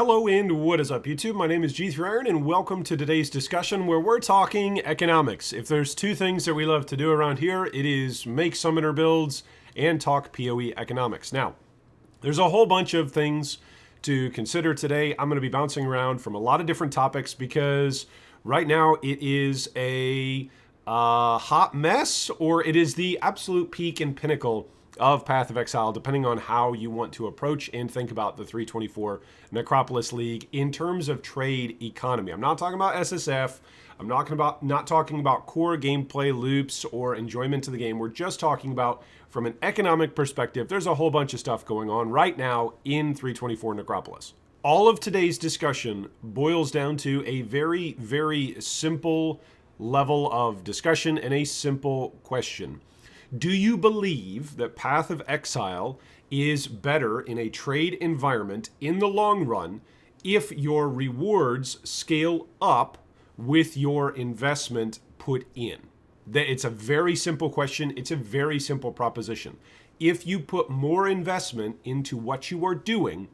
Hello and what is up YouTube? My name is G3Iron and welcome to today's discussion where we're talking economics. If there's two things that we love to do around here, it is make summoner builds and talk POE economics. Now, there's a whole bunch of things to consider today. I'm going to be bouncing around from a lot of different topics because right now it is a hot mess, or it is the absolute peak and pinnacle of Path of Exile, depending on how you want to approach and think about the 324 Necropolis League in terms of trade economy. I'm not talking about SSF. I'm not talking about core gameplay loops or enjoyment of the game. We're just talking about from an economic perspective. There's a whole bunch of stuff going on right now in 324 Necropolis. All of today's discussion boils down to a very, very simple level of discussion and a simple question. Do you believe that Path of Exile is better in a trade environment in the long run if your rewards scale up with your investment put in? It's a very simple question. It's a very simple proposition. If you put more investment into what you are doing,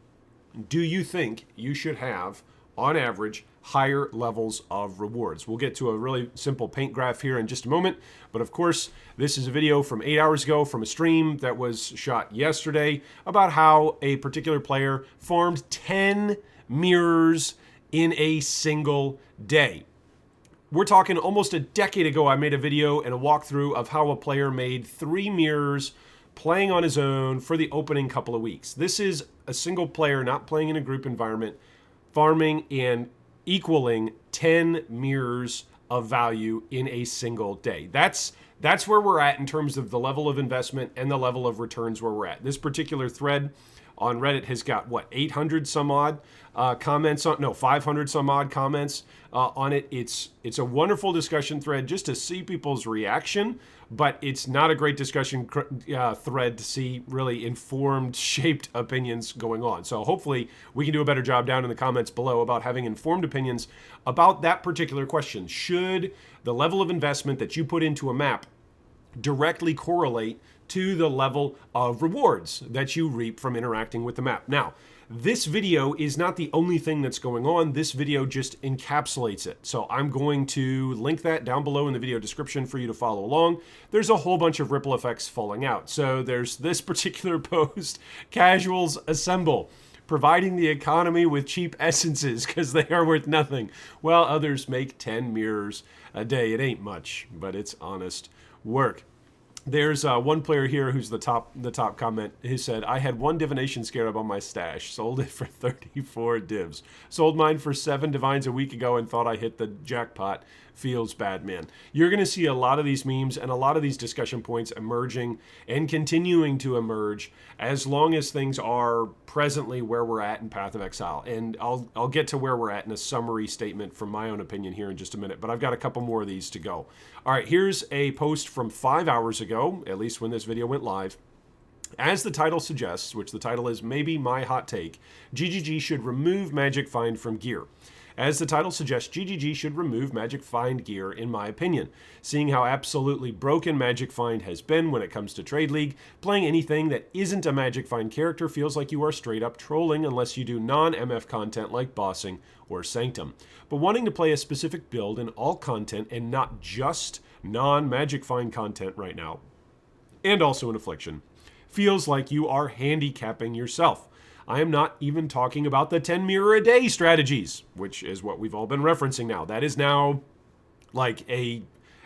do you think you should have, on average, higher levels of rewards? We'll get to a really simple paint graph here in just a moment. But of course, this is a video from 8 hours ago from a stream that was shot yesterday about how a particular player farmed 10 mirrors in a single day. We're talking almost a decade ago, I made a video and a walkthrough of how a player made 3 mirrors playing on his own for the opening couple of weeks. This is a single player not playing in a group environment, farming and equaling 10 mirrors of value in a single day. That's where we're at in terms of the level of investment and the level of returns where we're at. This particular thread on Reddit has got, 800 some odd comments on, no, 500 some odd comments on it. It's a wonderful discussion thread just to see people's reaction, but it's not a great discussion thread to see really informed, shaped opinions going on. So hopefully we can do a better job down in the comments below about having informed opinions about that particular question. Should the level of investment that you put into a map directly correlate to the level of rewards that you reap from interacting with the map? Now, this video is not the only thing that's going on. This video just encapsulates it. So I'm going to link that down below in the video description for you to follow along. There's a whole bunch of ripple effects falling out. So there's this particular post, Casuals Assemble, providing the economy with cheap essences because they are worth nothing, while others make 10 mirrors a day. It ain't much, but it's honest work. There's one player here who's the top comment who said, I had 1 divination scarab on my stash, sold it for 34 divs. Sold mine for 7 divines a week ago and thought I hit the jackpot. Feels bad, man. You're going to see a lot of these memes and a lot of these discussion points emerging and continuing to emerge as long as things are presently where we're at in Path of Exile. And I'll get to where we're at in a summary statement from my own opinion here in just a minute, but I've got a couple more of these to go. All right, here's a post from 5 hours ago, at least when this video went live. As the title suggests, which the title is Maybe My Hot Take, GGG should remove Magic Find from gear. As the title suggests, GGG should remove Magic Find gear, in my opinion. Seeing how absolutely broken Magic Find has been when it comes to Trade League, playing anything that isn't a Magic Find character feels like you are straight up trolling unless you do non-MF content like bossing or Sanctum. But wanting to play a specific build in all content and not just non-Magic Find content right now, and also in Affliction, feels like you are handicapping yourself. I am not even talking about the 10 mirror a day strategies, which is what we've all been referencing now. That is now like a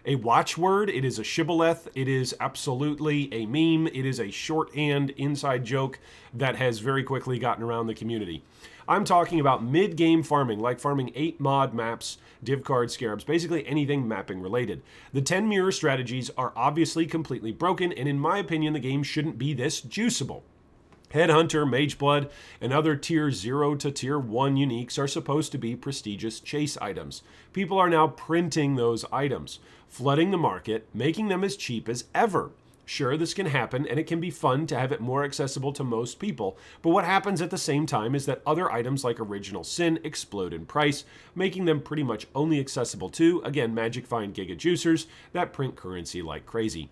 watchword. It is a shibboleth. It is absolutely a meme. It is a shorthand inside joke that has very quickly gotten around the community. I'm talking about mid-game farming, like farming 8 mod maps, div card scarabs, basically anything mapping related. The 10 mirror strategies are obviously completely broken, and in my opinion, the game shouldn't be this juiceable. Headhunter, Mageblood, and other tier 0 to tier 1 uniques are supposed to be prestigious chase items. People are now printing those items, flooding the market, making them as cheap as ever. Sure, this can happen, and it can be fun to have it more accessible to most people, but what happens at the same time is that other items like Original Sin explode in price, making them pretty much only accessible to, again, Magic Find Giga Juicers that print currency like crazy.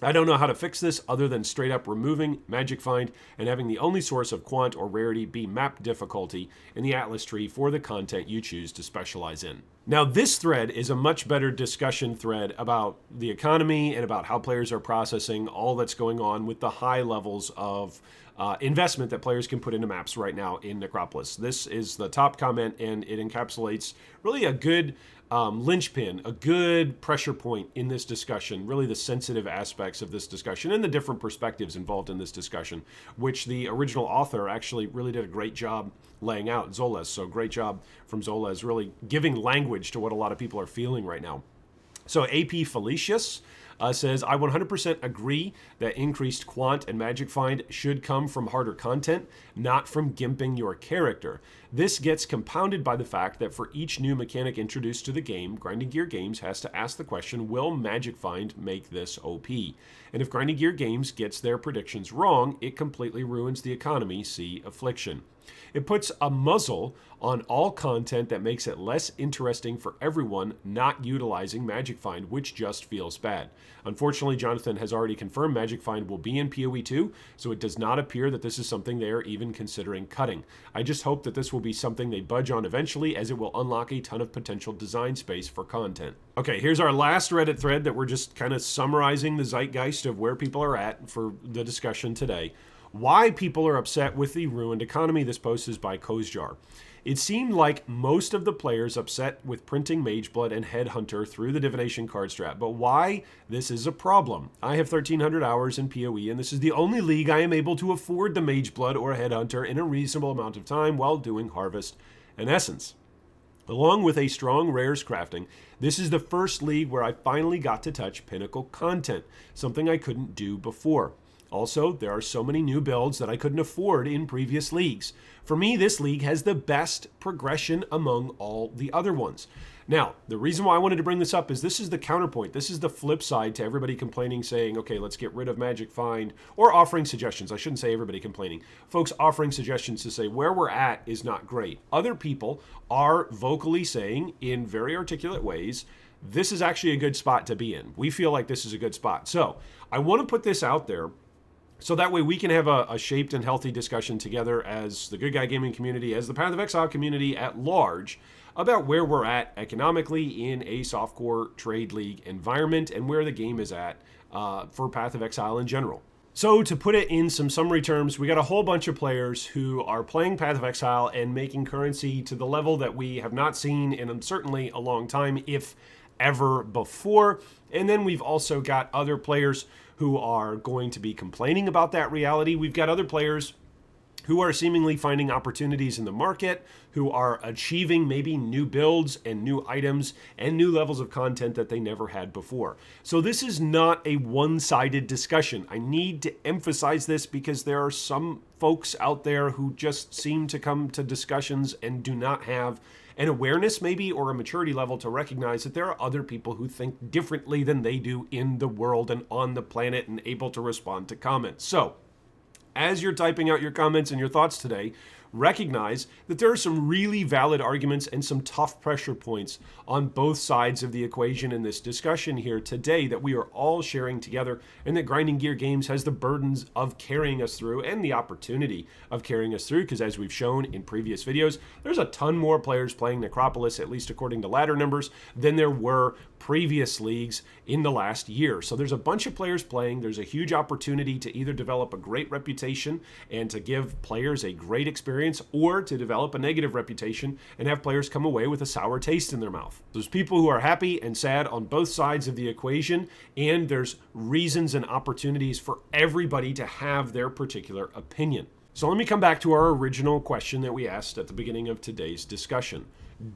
I don't know how to fix this other than straight up removing Magic Find and having the only source of quant or rarity be map difficulty in the Atlas tree for the content you choose to specialize in. Now, this thread is a much better discussion thread about the economy and about how players are processing all that's going on with the high levels of investment that players can put into maps right now in Necropolis. This is the top comment, and it encapsulates really a good linchpin, a good pressure point in this discussion, really the sensitive aspects of this discussion and the different perspectives involved in this discussion, which the original author actually really did a great job laying out, Zoles. So great job from Zoles, really giving language to what a lot of people are feeling right now. So AP Felicius says, I 100% agree that increased quant and magic find should come from harder content, not from gimping your character. This gets compounded by the fact that for each new mechanic introduced to the game, Grinding Gear Games has to ask the question, will magic find make this OP? And if Grinding Gear Games gets their predictions wrong, it completely ruins the economy, see Affliction. It puts a muzzle on all content that makes it less interesting for everyone not utilizing Magic Find, which just feels bad. Unfortunately, Jonathan has already confirmed Magic Find will be in PoE 2, so it does not appear that this is something they are even considering cutting. I just hope that this will be something they budge on eventually, as it will unlock a ton of potential design space for content. Okay, here's our last Reddit thread that we're just kind of summarizing the zeitgeist of where people are at for the discussion today. Why people are upset with the ruined economy. This post is by Kozjar. It seemed like most of the players upset with printing Mageblood and Headhunter through the Divination card strat, but why this is a problem. I have 1,300 hours in PoE, and this is the only league I am able to afford the Mageblood or Headhunter in a reasonable amount of time while doing Harvest and Essence. Along with a strong rares crafting, this is the first league where I finally got to touch pinnacle content, something I couldn't do before. Also, there are so many new builds that I couldn't afford in previous leagues. For me, this league has the best progression among all the other ones. Now, the reason why I wanted to bring this up is this is the counterpoint. This is the flip side to everybody complaining, saying, okay, let's get rid of Magic Find, or offering suggestions. I shouldn't say everybody complaining. Folks offering suggestions to say where we're at is not great. Other people are vocally saying in very articulate ways, this is actually a good spot to be in. We feel like this is a good spot. So I want to put this out there, so that way we can have a shaped and healthy discussion together as the Good Guy Gaming community, as the Path of Exile community at large, about where we're at economically in a softcore trade league environment and where the game is at for Path of Exile in general. So to put it in some summary terms, we got a whole bunch of players who are playing Path of Exile and making currency to the level that we have not seen in certainly a long time, if ever before. And then we've also got other players who are going to be complaining about that reality. We've got other players who are seemingly finding opportunities in the market, who are achieving maybe new builds and new items and new levels of content that they never had before. So this is not a one-sided discussion. I need to emphasize this because there are some folks out there who just seem to come to discussions and do not have an awareness maybe or a maturity level to recognize that there are other people who think differently than they do in the world and on the planet and able to respond to comments. So as you're typing out your comments and your thoughts today, recognize that there are some really valid arguments and some tough pressure points on both sides of the equation in this discussion here today that we are all sharing together, and that Grinding Gear Games has the burdens of carrying us through and the opportunity of carrying us through, because as we've shown in previous videos, there's a ton more players playing Necropolis, at least according to ladder numbers, than there were previous leagues in the last year. So there's a bunch of players playing. There's a huge opportunity to either develop a great reputation and to give players a great experience, or to develop a negative reputation and have players come away with a sour taste in their mouth. There's people who are happy and sad on both sides of the equation, and there's reasons and opportunities for everybody to have their particular opinion. So let me come back to our original question that we asked at the beginning of today's discussion.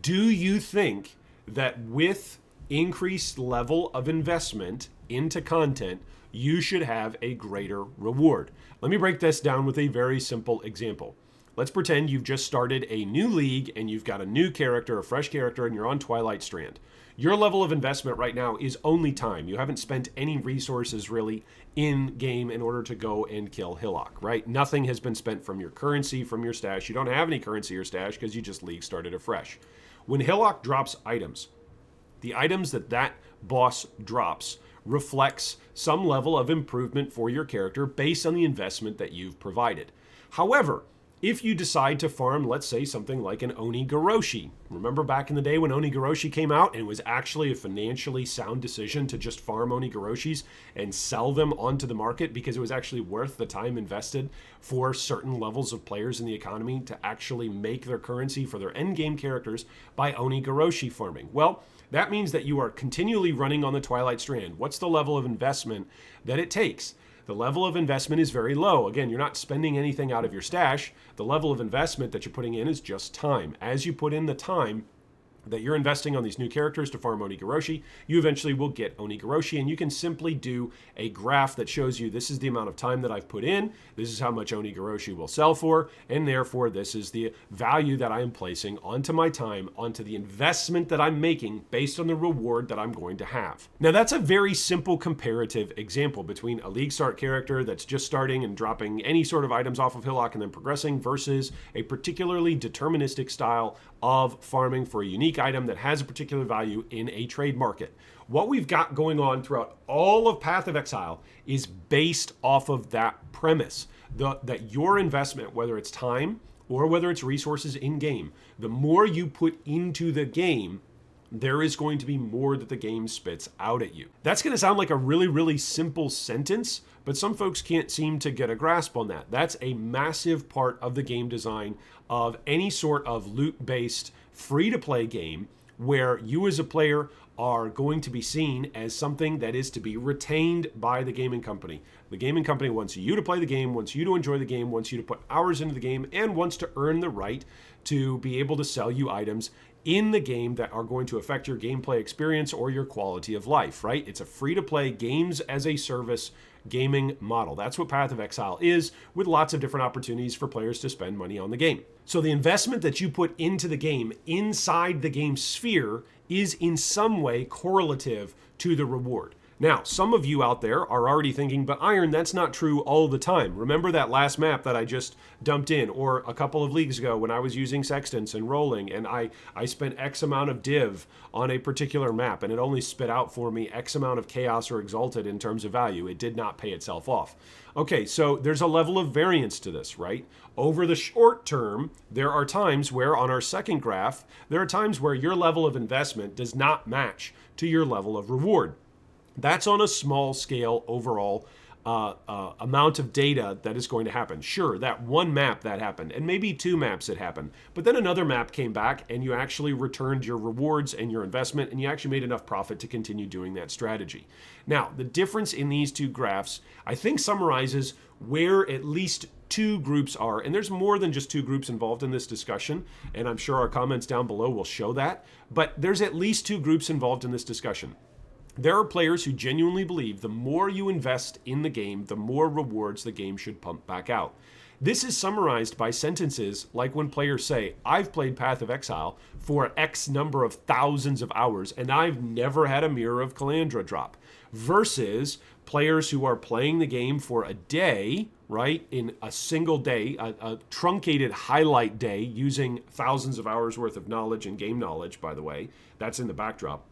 Do you think that with increased level of investment into content, you should have a greater reward? Let me break this down with a very simple example. Let's pretend you've just started a new league and you've got a new character, a fresh character, and you're on Twilight Strand. Your level of investment right now is only time. You haven't spent any resources really in game in order to go and kill Hillock, right? Nothing has been spent from your currency, from your stash. You don't have any currency or stash because you just league started afresh. When Hillock drops items, the items that boss drops reflects some level of improvement for your character based on the investment that you've provided. However, if you decide to farm, let's say, something like an Onigoroshi. Remember back in the day when Onigoroshi came out and it was actually a financially sound decision to just farm Onigoroshis and sell them onto the market because it was actually worth the time invested for certain levels of players in the economy to actually make their currency for their endgame characters by Onigoroshi farming. Well, that means that you are continually running on the Twilight Strand. What's the level of investment that it takes? The level of investment is very low. Again, you're not spending anything out of your stash. The level of investment that you're putting in is just time. As you put in the time that you're investing on these new characters to farm Onigoroshi, you eventually will get Onigoroshi, and you can simply do a graph that shows you this is the amount of time that I've put in, this is how much Onigoroshi will sell for, and therefore this is the value that I am placing onto my time, onto the investment that I'm making based on the reward that I'm going to have. Now that's a very simple comparative example between a League Start character that's just starting and dropping any sort of items off of Hillock and then progressing versus a particularly deterministic style of farming for a unique item that has a particular value in a trade market. What we've got going on throughout all of Path of Exile is based off of that premise, that your investment, whether it's time or whether it's resources in game, the more you put into the game, there is going to be more that the game spits out at you. That's going to sound like a really, really simple sentence, but some folks can't seem to get a grasp on that. That's a massive part of the game design of any sort of loot-based free-to-play game where you as a player are going to be seen as something that is to be retained by the gaming company. The gaming company wants you to play the game, wants you to enjoy the game, wants you to put hours into the game, and wants to earn the right to be able to sell you items in the game that are going to affect your gameplay experience or your quality of life, right? It's a free-to-play games as a service gaming model. That's what Path of Exile is, with lots of different opportunities for players to spend money on the game. So the investment that you put into the game inside the game sphere is in some way correlative to the reward. Now, some of you out there are already thinking, but Iron, that's not true all the time. Remember that last map that I just dumped in, or a couple of leagues ago when I was using sextants and rolling, and I spent X amount of div on a particular map, and it only spit out for me X amount of chaos or exalted in terms of value. It did not pay itself off. Okay, so there's a level of variance to this, right? Over the short term, there are times where on our second graph, there are times where your level of investment does not match to your level of reward. That's on a small scale overall amount of data that is going to happen. Sure, that one map that happened, and maybe two maps that happened, but then another map came back and you actually returned your rewards and your investment, and you actually made enough profit to continue doing that strategy. Now, the difference in these two graphs, I think, summarizes where at least two groups are, and there's more than just two groups involved in this discussion, and I'm sure our comments down below will show that, but there's at least two groups involved in this discussion. There are players who genuinely believe the more you invest in the game, the more rewards the game should pump back out. This is summarized by sentences like when players say, I've played Path of Exile for X number of thousands of hours and I've never had a Mirror of Calandra drop, versus players who are playing the game for a day, right, in a single day, a truncated highlight day using thousands of hours worth of knowledge and game knowledge, by the way, that's in the backdrop.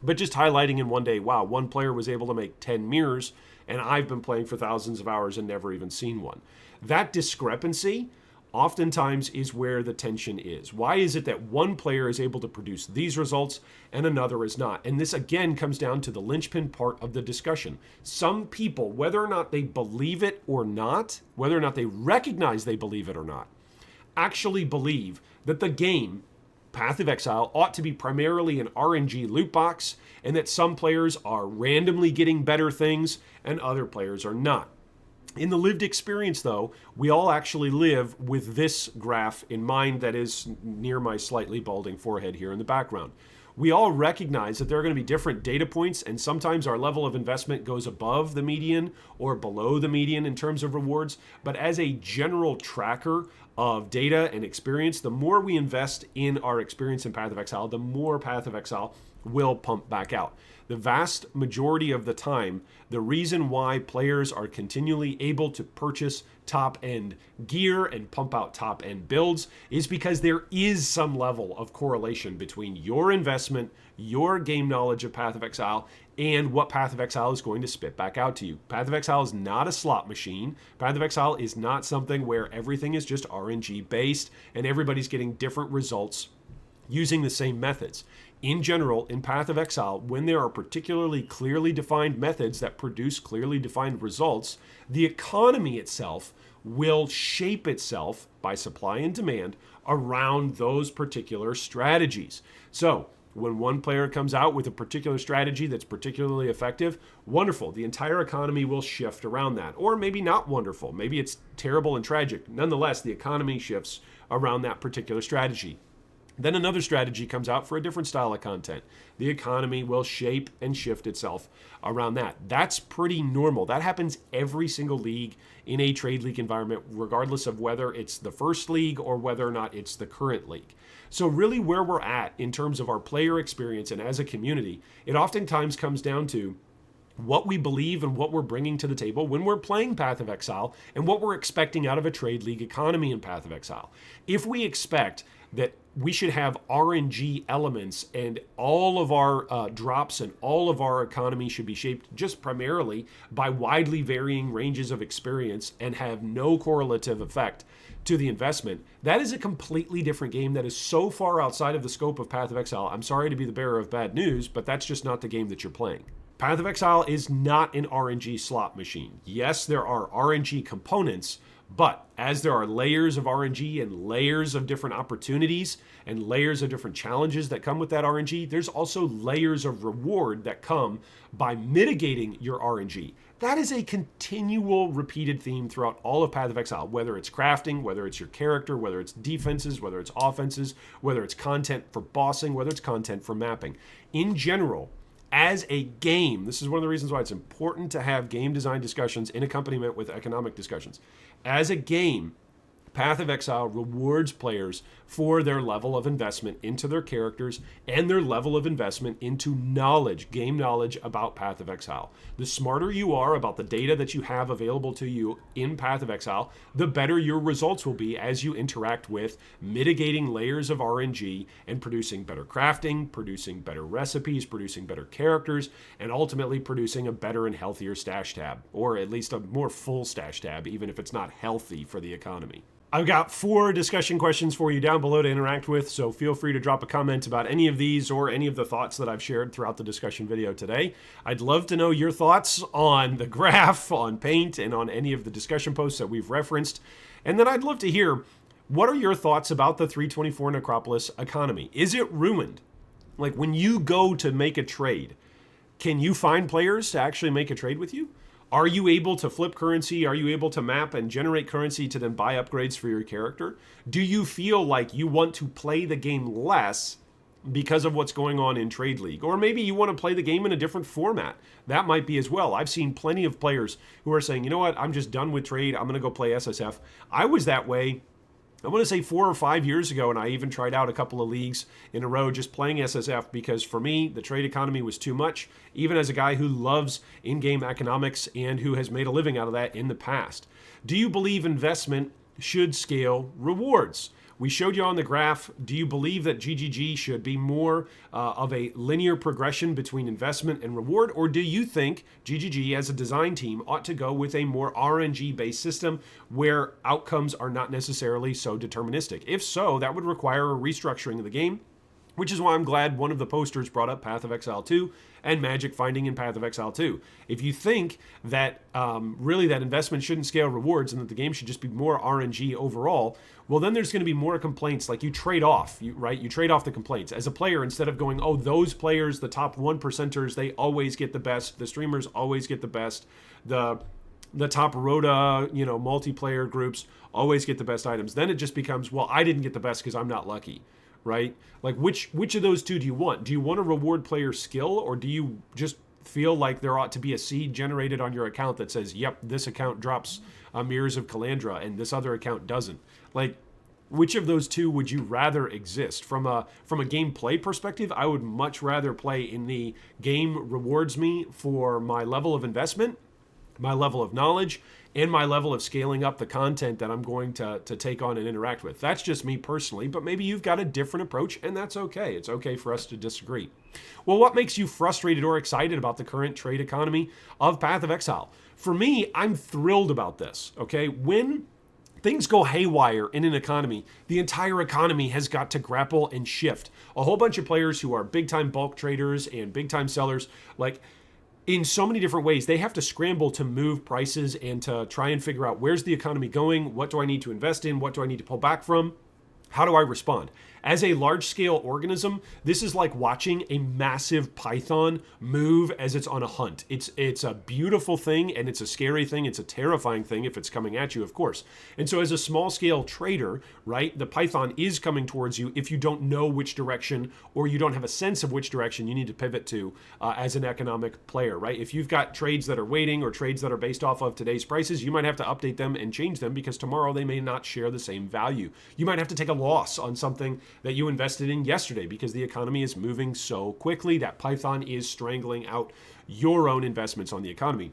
But just highlighting in one day, wow, one player was able to make 10 mirrors, and I've been playing for thousands of hours and never even seen one. That discrepancy oftentimes is where the tension is. Why is it that one player is able to produce these results and another is not? And this again comes down to the linchpin part of the discussion. Some people, whether or not they believe it or not, whether or not they recognize they believe it or not, actually believe that the game Path of Exile ought to be primarily an RNG loot box, and that some players are randomly getting better things and other players are not. In the lived experience, though, we all actually live with this graph in mind that is near my slightly balding forehead here in the background. We all recognize that there are going to be different data points, and sometimes our level of investment goes above the median or below the median in terms of rewards. But as a general tracker of data and experience, the more we invest in our experience in Path of Exile, the more Path of Exile will pump back out. The vast majority of the time, the reason why players are continually able to purchase top-end gear and pump out top-end builds is because there is some level of correlation between your investment, your game knowledge of Path of Exile, and what Path of Exile is going to spit back out to you. Path of Exile is not a slot machine. Path of Exile is not something where everything is just RNG based and everybody's getting different results using the same methods. In general, in Path of Exile, when there are particularly clearly defined methods that produce clearly defined results, the economy itself will shape itself by supply and demand around those particular strategies. So, when one player comes out with a particular strategy that's particularly effective, wonderful. The entire economy will shift around that. Or maybe not wonderful. Maybe it's terrible and tragic. Nonetheless, the economy shifts around that particular strategy. Then another strategy comes out for a different style of content. The economy will shape and shift itself around that. That's pretty normal. That happens every single league in a trade league environment, regardless of whether it's the first league or whether or not it's the current league. So really where we're at in terms of our player experience and as a community, it oftentimes comes down to what we believe and what we're bringing to the table when we're playing Path of Exile and what we're expecting out of a trade league economy in Path of Exile. If we expect that we should have RNG elements and all of our drops and all of our economy should be shaped just primarily by widely varying ranges of experience and have no correlative effect to the investment, that is a completely different game that is so far outside of the scope of Path of Exile. I'm sorry to be the bearer of bad news, but that's just not the game that you're playing. Path of Exile is not an RNG slot machine. Yes, there are RNG components, but as there are layers of RNG and layers of different opportunities and layers of different challenges that come with that RNG, there's also layers of reward that come by mitigating your RNG. That is a continual repeated theme throughout all of Path of Exile, whether it's crafting, whether it's your character, whether it's defenses, whether it's offenses, whether it's content for bossing, whether it's content for mapping. In general, as a game, this is one of the reasons why it's important to have game design discussions in accompaniment with economic discussions. As a game, Path of Exile rewards players for their level of investment into their characters and their level of investment into knowledge, game knowledge about Path of Exile. The smarter you are about the data that you have available to you in Path of Exile, the better your results will be as you interact with mitigating layers of RNG and producing better crafting, producing better recipes, producing better characters, and ultimately producing a better and healthier stash tab, or at least a more full stash tab, even if it's not healthy for the economy. I've got 4 discussion questions for you down below to interact with, so feel free to drop a comment about any of these or any of the thoughts that I've shared throughout the discussion video today. I'd love to know your thoughts on the graph, on Paint, and on any of the discussion posts that we've referenced. And then I'd love to hear, what are your thoughts about the 324 Necropolis economy? Is it ruined? Like, when you go to make a trade, can you find players to actually make a trade with you? Are you able to flip currency? Are you able to map and generate currency to then buy upgrades for your character? Do you feel like you want to play the game less because of what's going on in Trade League? Or maybe you want to play the game in a different format. That might be as well. I've seen plenty of players who are saying, you know what, I'm just done with trade. I'm going to go play SSF. I was that way, I want to say 4 or 5 years ago, and I even tried out a couple of leagues in a row just playing SSF because for me, the trade economy was too much, even as a guy who loves in-game economics and who has made a living out of that in the past. Do you believe investment should scale rewards? We showed you on the graph, do you believe that GGG should be more of a linear progression between investment and reward? Or do you think GGG as a design team ought to go with a more RNG-based system where outcomes are not necessarily so deterministic? If so, that would require a restructuring of the game, which is why I'm glad one of the posters brought up Path of Exile 2 and Magic Finding in Path of Exile 2. If you think that really that investment shouldn't scale rewards and that the game should just be more RNG overall, well, then there's going to be more complaints. Like you trade off, right? You trade off the complaints. As a player, instead of going, oh, those players, the top 1%ers, they always get the best. The streamers always get the best. The top Rota, multiplayer groups always get the best items. Then it just becomes, well, I didn't get the best because I'm not lucky. Right? Like which of those two do you want? Do you want to reward player skill, or do you just feel like there ought to be a seed generated on your account that says, yep, this account drops Mirrors of Calandra and this other account doesn't? Like, which of those two would you rather exist? From a gameplay perspective, I would much rather play in the game rewards me for my level of investment my level of knowledge, and my level of scaling up the content that I'm going to take on and interact with. That's just me personally, but maybe you've got a different approach, and that's okay. It's okay for us to disagree. Well, what makes you frustrated or excited about the current trade economy of Path of Exile? For me, I'm thrilled about this, okay? When things go haywire in an economy, the entire economy has got to grapple and shift. A whole bunch of players who are big-time bulk traders and big-time sellers, like, in so many different ways, they have to scramble to move prices and to try and figure out where's the economy going, what do I need to invest in, what do I need to pull back from, how do I respond? As a large-scale organism, this is like watching a massive python move as it's on a hunt. It's a beautiful thing, and it's a scary thing. It's a terrifying thing if it's coming at you, of course. And so as a small-scale trader, right, the python is coming towards you if you don't know which direction or you don't have a sense of which direction you need to pivot to as an economic player, right? If you've got trades that are waiting or trades that are based off of today's prices, you might have to update them and change them because tomorrow they may not share the same value. You might have to take a loss on something that you invested in yesterday because the economy is moving so quickly that python is strangling out your own investments on the economy.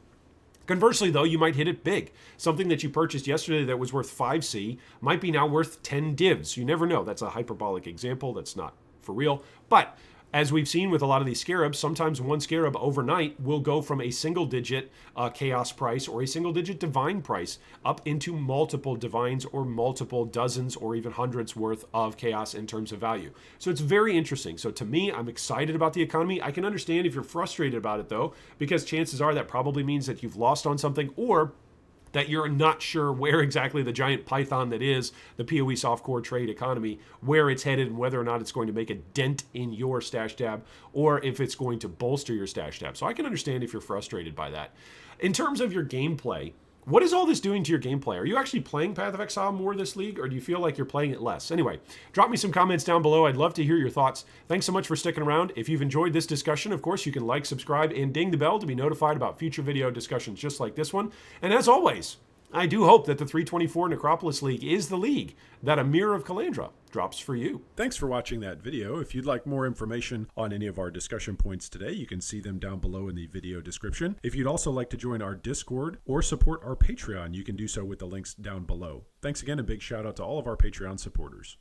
Conversely, though, you might hit it big. Something that you purchased yesterday that was worth 5C might be now worth 10 divs. You never know. That's a hyperbolic example. That's not for real. But as we've seen with a lot of these scarabs, sometimes one scarab overnight will go from a single-digit chaos price or a single-digit divine price up into multiple divines or multiple dozens or even hundreds worth of chaos in terms of value. So it's very interesting. So to me, I'm excited about the economy. I can understand if you're frustrated about it, though, because chances are that probably means that you've lost on something or that you're not sure where exactly the giant python that is the POE softcore trade economy, where it's headed and whether or not it's going to make a dent in your stash tab or if it's going to bolster your stash tab. So I can understand if you're frustrated by that. In terms of your gameplay, what is all this doing to your gameplay? Are you actually playing Path of Exile more this league, or do you feel like you're playing it less? Anyway, drop me some comments down below. I'd love to hear your thoughts. Thanks so much for sticking around. If you've enjoyed this discussion, of course, you can like, subscribe, and ding the bell to be notified about future video discussions just like this one. And as always, I do hope that the 324 Necropolis League is the league that a Mirror of Calandra drops for you. Thanks for watching that video. If you'd like more information on any of our discussion points today, you can see them down below in the video description. If you'd also like to join our Discord or support our Patreon, you can do so with the links down below. Thanks again, and big shout out to all of our Patreon supporters.